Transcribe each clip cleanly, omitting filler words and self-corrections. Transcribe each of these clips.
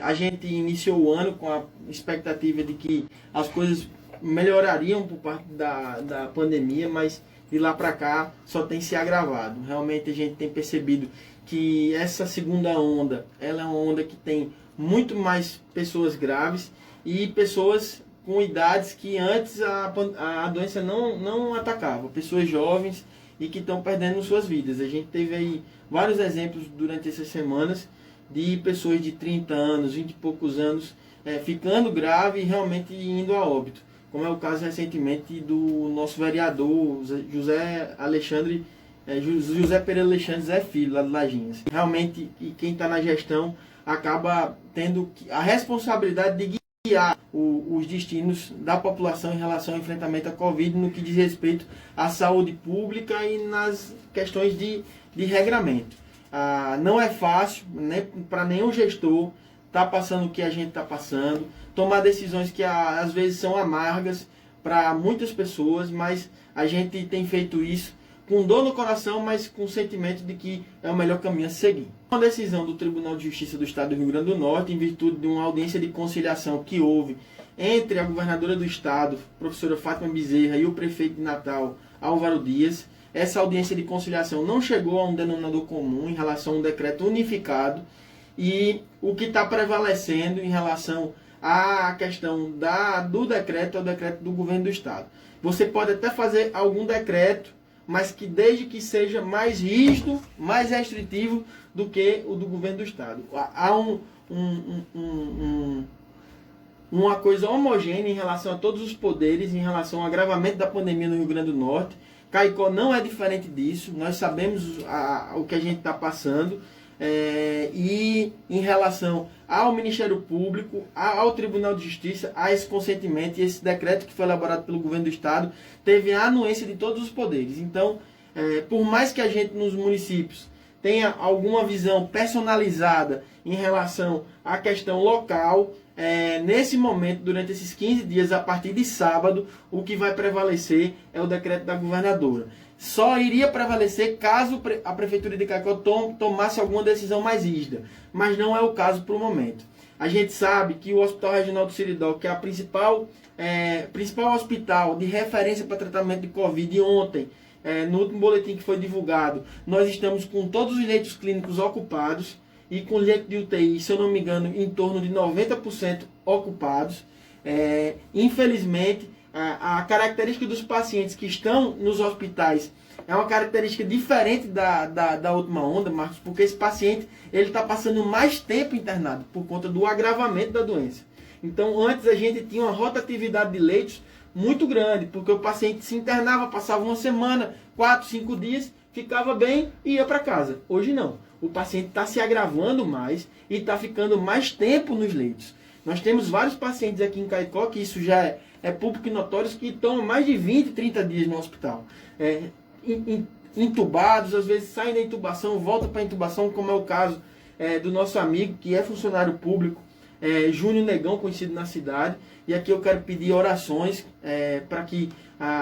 a gente iniciou o ano com a expectativa de que as coisas melhorariam por parte da pandemia, mas de lá para cá só tem se agravado. Realmente a gente tem percebido que essa segunda onda, ela é uma onda que tem muito mais pessoas graves e pessoas com idades que antes a doença não atacava, pessoas jovens e que estão perdendo suas vidas. A gente teve aí vários exemplos durante essas semanas de pessoas de 30 anos, 20 e poucos anos, ficando grave e realmente indo a óbito. Como é o caso recentemente do nosso vereador José Pereira Alexandre Zé Filho, lá de Lajinhas. Realmente, quem está na gestão acaba tendo a responsabilidade de guiar os destinos da população em relação ao enfrentamento à Covid no que diz respeito à saúde pública e nas questões de regramento. Não é fácil, né, para nenhum gestor estar passando o que a gente está passando, tomar decisões que às vezes são amargas para muitas pessoas, mas a gente tem feito isso com dor no coração, mas com o sentimento de que é o melhor caminho a seguir. Uma decisão do Tribunal de Justiça do Estado do Rio Grande do Norte, em virtude de uma audiência de conciliação que houve entre a governadora do Estado, professora Fátima Bezerra, e o prefeito de Natal, Álvaro Dias. Essa audiência de conciliação não chegou a um denominador comum em relação a um decreto unificado, e o que está prevalecendo em relação à questão do decreto é o decreto do governo do Estado. Você pode até fazer algum decreto, mas que desde que seja mais rígido, mais restritivo do que o do governo do Estado. Há uma coisa homogênea em relação a todos os poderes, em relação ao agravamento da pandemia no Rio Grande do Norte. Caicó não é diferente disso, nós sabemos o que a gente está passando. E em relação ao Ministério Público, ao Tribunal de Justiça, há esse consentimento, e esse decreto que foi elaborado pelo governo do Estado teve a anuência de todos os poderes. Então, por mais que a gente nos municípios tenha alguma visão personalizada em relação à questão local, nesse momento, durante esses 15 dias, a partir de sábado, o que vai prevalecer é o decreto da governadora. Só iria prevalecer caso a Prefeitura de Caicó tomasse alguma decisão mais rígida, mas não é o caso para o momento. A gente sabe que o Hospital Regional do Seridó, que é a principal hospital de referência para tratamento de Covid, ontem, no último boletim que foi divulgado, nós estamos com todos os leitos clínicos ocupados e com leito de UTI, se eu não me engano, em torno de 90% ocupados. Infelizmente, a característica dos pacientes que estão nos hospitais é uma característica diferente da última onda, Marcos, porque esse paciente está passando mais tempo internado por conta do agravamento da doença. Então, antes a gente tinha uma rotatividade de leitos muito grande, porque o paciente se internava, passava uma semana, 4, 5 dias, ficava bem e ia para casa. Hoje não. O paciente está se agravando mais e está ficando mais tempo nos leitos. Nós temos vários pacientes aqui em Caicó, que isso já é público e notório, que estão mais de 20, 30 dias no hospital. Intubados, às vezes saem da intubação, voltam para a intubação, como é o caso do nosso amigo, que é funcionário público, Júnior Negão, conhecido na cidade. E aqui eu quero pedir orações para que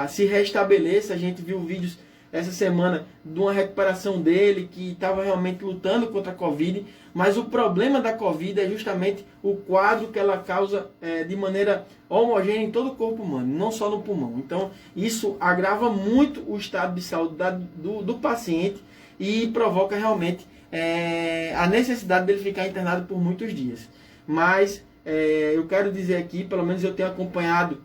se restabeleça. A gente viu vídeos essa semana de uma recuperação dele, que estava realmente lutando contra a Covid, mas o problema da Covid é justamente o quadro que ela causa de maneira homogênea em todo o corpo humano, não só no pulmão. Então, isso agrava muito o estado de saúde do paciente e provoca realmente a necessidade dele ficar internado por muitos dias. Mas eu quero dizer aqui, pelo menos eu tenho acompanhado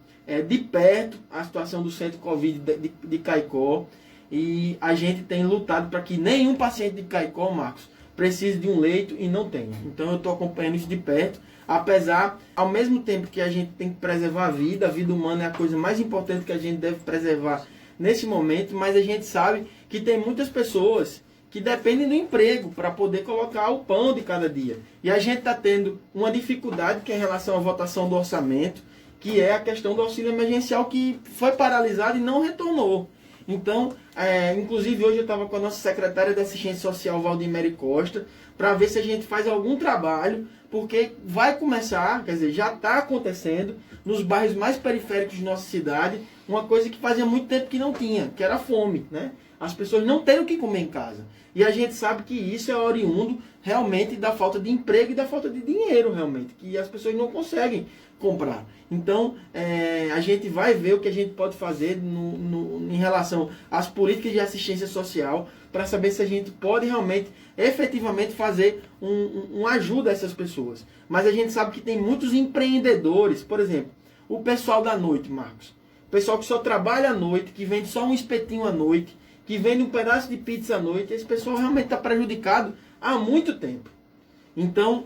de perto a situação do centro Covid de Caicó, e a gente tem lutado para que nenhum paciente de Caicó, Marcos, precise de um leito e não tenha. Então eu estou acompanhando isso de perto, apesar, ao mesmo tempo que a gente tem que preservar a vida humana é a coisa mais importante que a gente deve preservar nesse momento, mas a gente sabe que tem muitas pessoas que dependem do emprego para poder colocar o pão de cada dia. E a gente está tendo uma dificuldade que é em relação à votação do orçamento, que é a questão do auxílio emergencial, que foi paralisado e não retornou. Então, inclusive hoje eu estava com a nossa secretária de Assistência Social, Valdemere Costa, para ver se a gente faz algum trabalho, porque vai começar, quer dizer, já está acontecendo nos bairros mais periféricos de nossa cidade, uma coisa que fazia muito tempo que não tinha, que era a fome, né? As pessoas não têm o que comer em casa. E a gente sabe que isso é oriundo realmente da falta de emprego e da falta de dinheiro, realmente, que as pessoas não conseguem comprar. Então, a gente vai ver o que a gente pode fazer em relação às políticas de assistência social, para saber se a gente pode realmente, efetivamente, fazer uma ajuda a essas pessoas. Mas a gente sabe que tem muitos empreendedores, por exemplo, o pessoal da noite, Marcos. O pessoal que só trabalha à noite, que vende só um espetinho à noite, que vende um pedaço de pizza à noite, esse pessoal realmente está prejudicado há muito tempo. Então,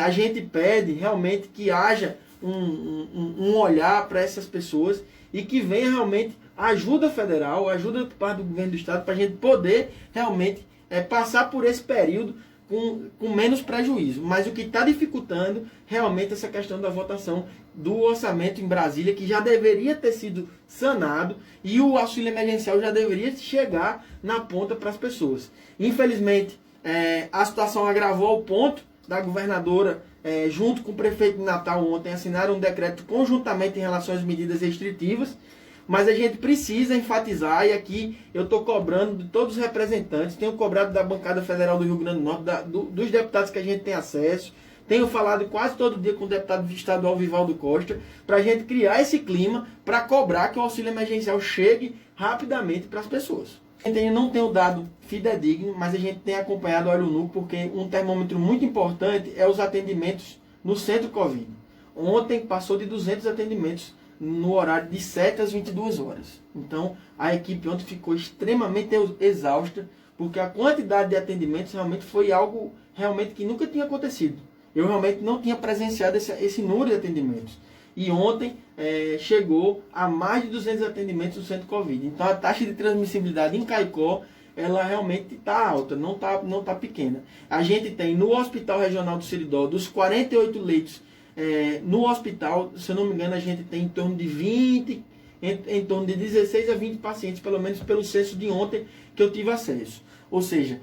a gente pede realmente que haja um olhar para essas pessoas e que venha realmente ajuda federal, ajuda por parte do governo do estado, para a gente poder realmente passar por esse período com menos prejuízo. Mas o que está dificultando realmente essa questão da votação do orçamento em Brasília, que já deveria ter sido sanado, e o auxílio emergencial já deveria chegar na ponta para as pessoas. Infelizmente, a situação agravou ao ponto da governadora, junto com o prefeito de Natal ontem, assinaram um decreto conjuntamente em relação às medidas restritivas. Mas a gente precisa enfatizar, e aqui eu estou cobrando de todos os representantes, tenho cobrado da bancada federal do Rio Grande do Norte, dos deputados que a gente tem acesso, tenho falado quase todo dia com o deputado estadual Vivaldo Costa, para a gente criar esse clima para cobrar que o auxílio emergencial chegue rapidamente para as pessoas. A gente não tem o dado fidedigno, mas a gente tem acompanhado o olho nu, porque um termômetro muito importante é os atendimentos no centro Covid. Ontem passou de 200 atendimentos no horário de 7 às 22 horas. Então, a equipe ontem ficou extremamente exausta, porque a quantidade de atendimentos realmente foi algo realmente que nunca tinha acontecido. Eu realmente não tinha presenciado esse número de atendimentos. E ontem chegou a mais de 200 atendimentos no centro Covid. Então, a taxa de transmissibilidade em Caicó, ela realmente está alta, não tá pequena. A gente tem no Hospital Regional do Seridó, dos 48 leitos, no hospital, se eu não me engano, a gente tem em torno de 20, em torno de 16 a 20 pacientes, pelo menos pelo censo de ontem que eu tive acesso. Ou seja,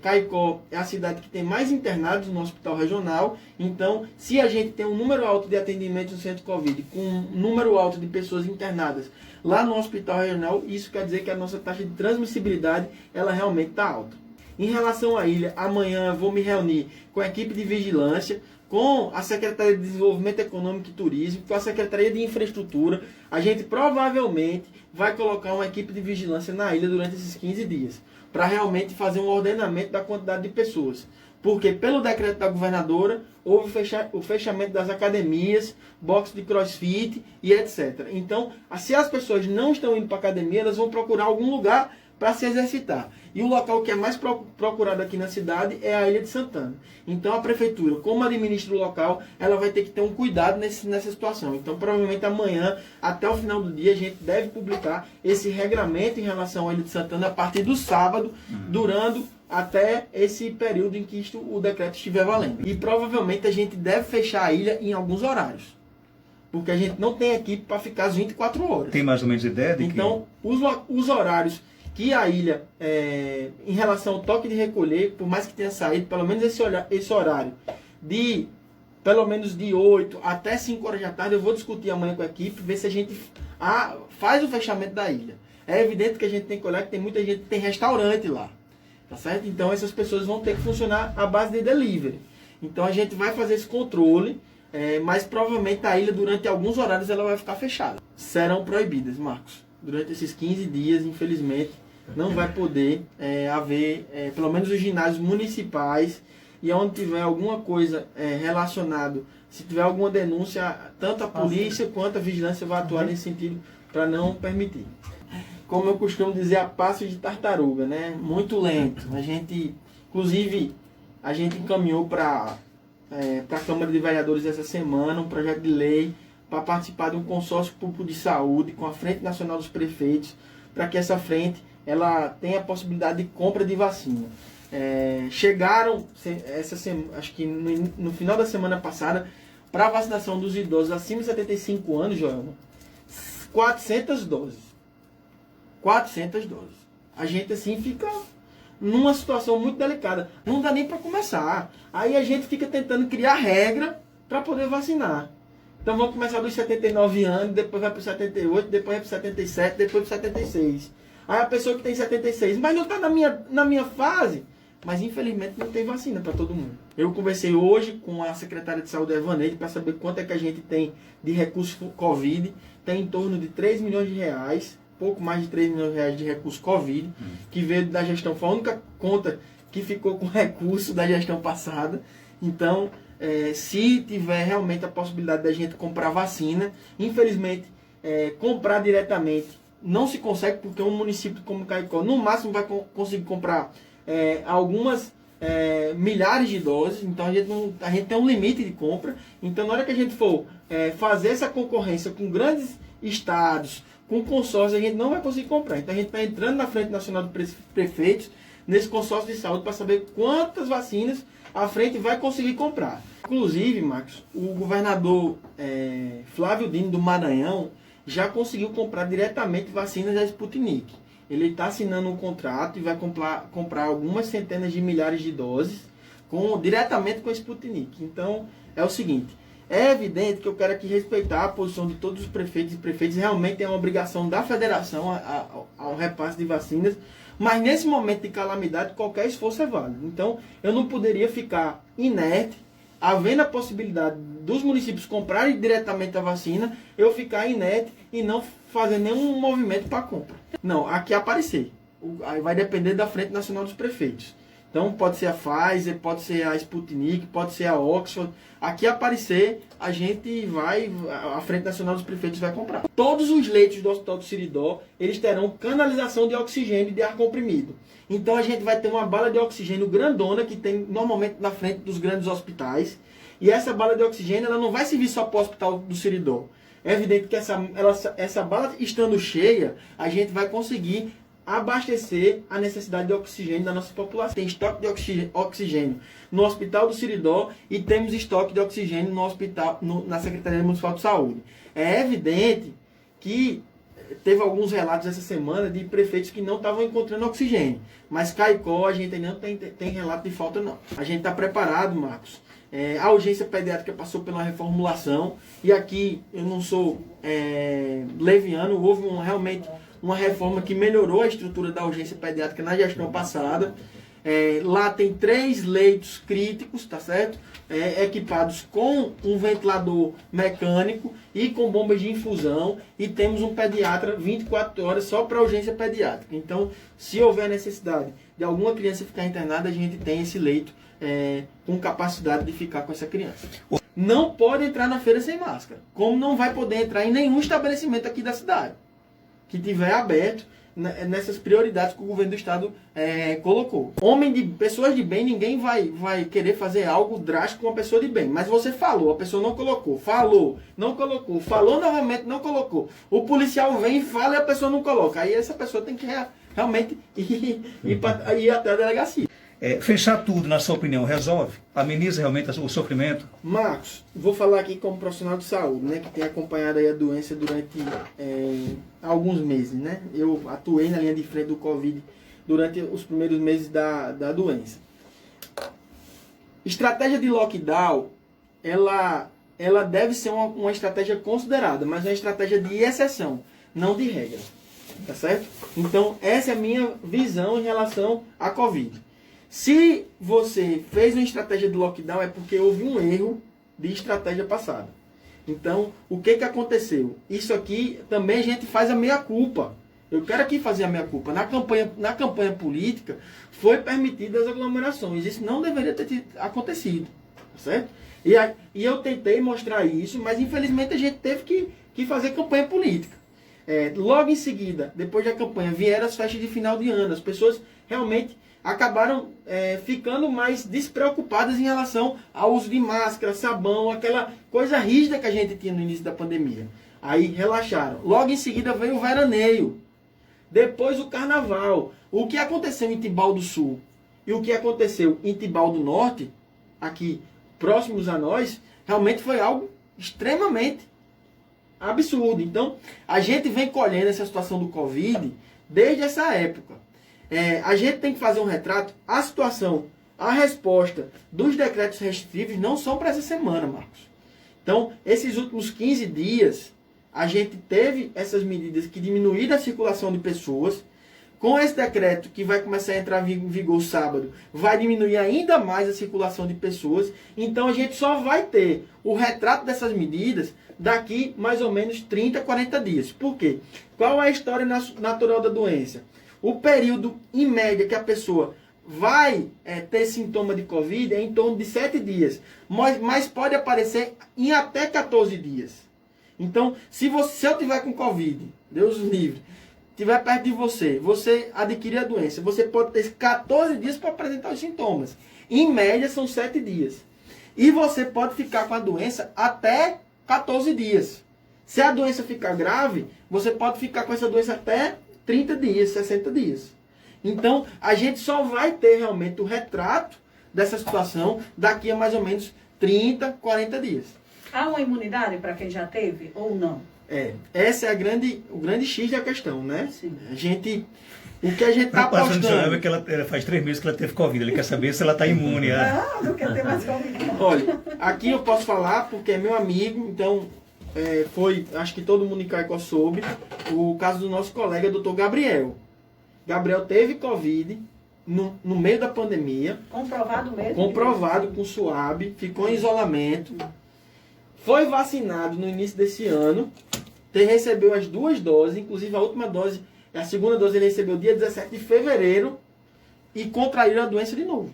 Caicó é a cidade que tem mais internados no hospital regional. Então, se a gente tem um número alto de atendimentos no centro Covid, com um número alto de pessoas internadas lá no hospital regional, isso quer dizer que a nossa taxa de transmissibilidade, ela realmente está alta. Em relação à ilha, amanhã eu vou me reunir com a equipe de vigilância, com a Secretaria de Desenvolvimento Econômico e Turismo, com a Secretaria de Infraestrutura. A gente provavelmente vai colocar uma equipe de vigilância na ilha durante esses 15 dias, para realmente fazer um ordenamento da quantidade de pessoas. Porque pelo decreto da governadora, houve o fechamento das academias, box de crossfit e etc. Então, se as pessoas não estão indo para a academia, elas vão procurar algum lugar para se exercitar. E o local que é mais procurado aqui na cidade é a Ilha de Santana. Então a prefeitura, como administra o local, ela vai ter que ter um cuidado nessa situação. Então provavelmente amanhã, até o final do dia, a gente deve publicar esse regramento em relação à Ilha de Santana a partir do sábado, durando até esse período em que o decreto estiver valendo. E provavelmente a gente deve fechar a ilha em alguns horários, porque a gente não tem equipe para ficar as 24 horas. Tem mais ou menos ideia de então, os horários que a ilha, em relação ao toque de recolher, por mais que tenha saído, pelo menos esse horário, de pelo menos de 8 até 5 horas da tarde, eu vou discutir amanhã com a equipe, ver se a gente faz o fechamento da ilha. É evidente que a gente tem que olhar que tem muita gente que tem restaurante lá, tá certo? Então essas pessoas vão ter que funcionar à base de delivery. Então a gente vai fazer esse controle, mas provavelmente a ilha durante alguns horários ela vai ficar fechada. Serão proibidas, Marcos. Durante esses 15 dias, infelizmente, não vai poder haver, pelo menos os ginásios municipais, e onde tiver alguma coisa relacionada, se tiver alguma denúncia, tanto a polícia quanto a vigilância vai atuar nesse sentido para não permitir. Como eu costumo dizer, a passo de tartaruga, né? Muito lento. Inclusive, a gente encaminhou para a Câmara de Vereadores essa semana um projeto de lei para participar de um consórcio público de saúde com a Frente Nacional dos Prefeitos, para que essa frente ela tenha a possibilidade de compra de vacina. Chegaram, acho que no final da semana passada, para a vacinação dos idosos acima de 75 anos, Joelma, 400 doses. 400 doses. A gente assim fica numa situação muito delicada. Não dá nem para começar. Aí a gente fica tentando criar regra para poder vacinar. Então vamos começar dos 79 anos, depois vai para os 78, depois vai para os 77, depois para os 76. Aí a pessoa que tem 76, mas não está na minha fase. Mas infelizmente não tem vacina para todo mundo. Eu conversei hoje com a secretária de saúde, Evaneide, para saber quanto é que a gente tem de recurso Covid. Tem em torno de 3 milhões de reais, pouco mais de 3 milhões de reais de recurso Covid, que veio da gestão, foi a única conta que ficou com recurso da gestão passada. Então, se tiver realmente a possibilidade da gente comprar vacina, infelizmente, comprar diretamente não se consegue, porque um município como Caicó, no máximo, vai conseguir comprar algumas milhares de doses. Então a gente tem um limite de compra. Então na hora que a gente for fazer essa concorrência com grandes estados, com consórcios, a gente não vai conseguir comprar. Então a gente está entrando na Frente Nacional de Prefeitos, nesse consórcio de saúde, para saber quantas vacinas a frente vai conseguir comprar. Inclusive, Marcos, o governador Flávio Dino do Maranhão já conseguiu comprar diretamente vacinas da Sputnik. Ele está assinando um contrato e vai comprar algumas centenas de milhares de doses diretamente com a Sputnik. Então, é o seguinte, é evidente que eu quero aqui respeitar a posição de todos os prefeitos e prefeitos. Realmente é uma obrigação da federação ao repasse de vacinas, mas nesse momento de calamidade, qualquer esforço é válido. Então, eu não poderia ficar inerte, havendo a possibilidade dos municípios comprarem diretamente a vacina, eu ficar inerte e não fazer nenhum movimento para compra. Não, aqui aparecer. Aí vai depender da Frente Nacional dos Prefeitos. Então pode ser a Pfizer, pode ser a Sputnik, pode ser a Oxford. Aqui aparecer, a Frente Nacional dos Prefeitos vai comprar. Todos os leitos do Hospital do Siridó, eles terão canalização de oxigênio e de ar comprimido. Então a gente vai ter uma bala de oxigênio grandona, que tem normalmente na frente dos grandes hospitais. E essa bala de oxigênio, ela não vai servir só para o Hospital do Siridó. É evidente que essa bala estando cheia, a gente vai conseguir abastecer a necessidade de oxigênio da nossa população. Tem estoque de oxigênio no Hospital do Siridó e temos estoque de oxigênio na Secretaria Municipal de Saúde. É evidente que teve alguns relatos essa semana de prefeitos que não estavam encontrando oxigênio. Mas Caicó, a gente ainda não tem relato de falta, não. A gente está preparado, Marcos. A urgência pediátrica passou pela reformulação. E aqui eu não sou leviano. Houve realmente uma reforma que melhorou a estrutura da urgência pediátrica na gestão passada. Lá tem 3 leitos críticos, tá certo? Equipados com um ventilador mecânico e com bombas de infusão, e temos um pediatra 24 horas só para urgência pediátrica. Então, se houver necessidade de alguma criança ficar internada, a gente tem esse leito com capacidade de ficar com essa criança. Não pode entrar na feira sem máscara, como não vai poder entrar em nenhum estabelecimento aqui da cidade que tiver aberto nessas prioridades que o governo do estado colocou. Pessoas de bem, ninguém vai querer fazer algo drástico com uma pessoa de bem. Mas você falou, a pessoa não colocou, falou, não colocou, falou novamente, não colocou. O policial vem e fala e a pessoa não coloca. Aí essa pessoa tem que realmente ir até a delegacia. Fechar tudo, na sua opinião, resolve? Ameniza realmente o sofrimento? Marcos, vou falar aqui como profissional de saúde, né, que tem acompanhado aí a doença durante alguns meses, né? Eu atuei na linha de frente do Covid durante os primeiros meses da doença. Estratégia de lockdown, ela deve ser uma estratégia considerada, mas é uma estratégia de exceção, não de regra, tá certo? Então, essa é a minha visão em relação à Covid. Se você fez uma estratégia de lockdown, é porque houve um erro de estratégia passada. Então, o que aconteceu? Isso aqui também a gente faz a meia-culpa. Eu quero aqui fazer a meia-culpa. Na campanha política, foi permitida as aglomerações. Isso não deveria ter acontecido. Certo? E eu tentei mostrar isso, mas infelizmente a gente teve que fazer campanha política. Logo em seguida, depois da campanha, vieram as festas de final de ano. As pessoas realmente acabaram ficando mais despreocupadas em relação ao uso de máscara, sabão, aquela coisa rígida que a gente tinha no início da pandemia. Aí relaxaram. Logo em seguida veio o veraneio. Depois o carnaval. O que aconteceu em Tibau do Sul e o que aconteceu em Tibau do Norte, aqui próximos a nós, realmente foi algo extremamente absurdo. Então, a gente vem colhendo essa situação do Covid desde essa época. A gente tem que fazer um retrato. A situação, a resposta dos decretos restritivos não são para essa semana, Marcos. Então, esses últimos 15 dias, a gente teve essas medidas que diminuíram a circulação de pessoas, Com esse decreto que vai começar a entrar em vigor sábado, vai diminuir ainda mais a circulação de pessoas. Então a gente só vai ter o retrato dessas medidas daqui mais ou menos 30, 40 dias. Por quê? Qual é a história natural da doença? O período, em média, que a pessoa vai ter sintoma de Covid é em torno de 7 dias. Mas pode aparecer em até 14 dias. Então, se eu tiver com Covid, Deus o livre, estiver perto de você adquirir a doença, você pode ter 14 dias para apresentar os sintomas. Em média, são 7 dias. E você pode ficar com a doença até 14 dias. Se a doença ficar grave, você pode ficar com essa doença até 30 dias, 60 dias. Então, a gente só vai ter realmente o retrato dessa situação daqui a mais ou menos 30, 40 dias. Há uma imunidade para quem já teve ou não? Essa é o grande X da questão, né? Sim. O que a gente está apostando... É que ela faz 3 meses que ela teve Covid, ele quer saber se ela está imune. Não quer ter mais Covid. Olha, aqui eu posso falar porque é meu amigo, então acho que todo mundo em Caicó soube, o caso do nosso colega, Dr. Gabriel. Gabriel teve Covid no meio da pandemia. Comprovado mesmo? Comprovado com SUAB, ficou em isolamento. Foi vacinado no início desse ano, recebeu as 2 doses, inclusive a última dose, a segunda dose ele recebeu dia 17 de fevereiro e contraiu a doença de novo.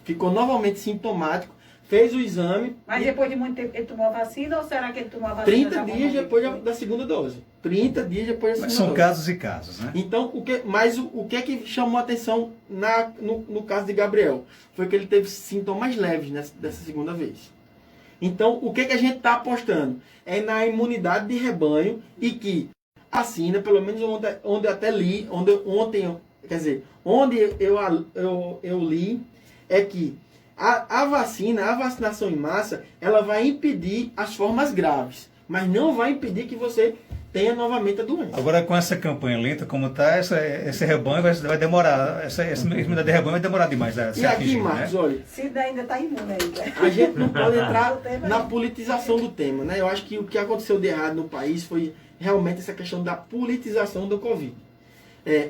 Ficou novamente sintomático, fez o exame. Mas depois de muito tempo ele tomou a vacina ou será que ele tomou a vacina? 30 dias depois da segunda dose. 30 dias depois da segunda dose. São casos e casos, né? Então, o que é que chamou a atenção no caso de Gabriel? Foi que ele teve sintomas leves dessa segunda vez. Então, o que a gente está apostando? É na imunidade de rebanho e que a vacina, pelo menos onde até li, onde eu li, é que a vacinação em massa, ela vai impedir as formas graves, mas não vai impedir que você tenha novamente a doença. Agora, com essa campanha lenta como está, esse rebanho vai demorar, essa imunidade de rebanho vai demorar demais a ser aqui, Marcos, né? Olha... Cida ainda está imune ainda. A gente não pode entrar na politização do tema, né? Eu acho que o que aconteceu de errado no país foi realmente essa questão da politização do Covid.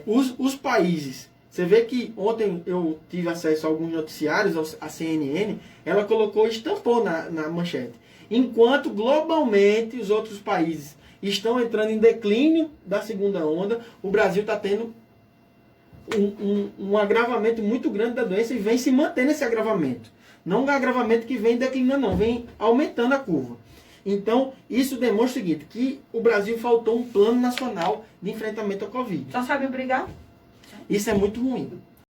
Os países... Você vê que ontem eu tive acesso a alguns noticiários, a CNN, ela estampou na manchete. Enquanto globalmente os outros países estão entrando em declínio da segunda onda, o Brasil está tendo um agravamento muito grande da doença e vem se mantendo esse agravamento. Não um agravamento que vem declinando, não, vem aumentando a curva. Então, isso demonstra o seguinte, que o Brasil faltou um plano nacional de enfrentamento à Covid. Só sabe brigar? Isso é muito ruim.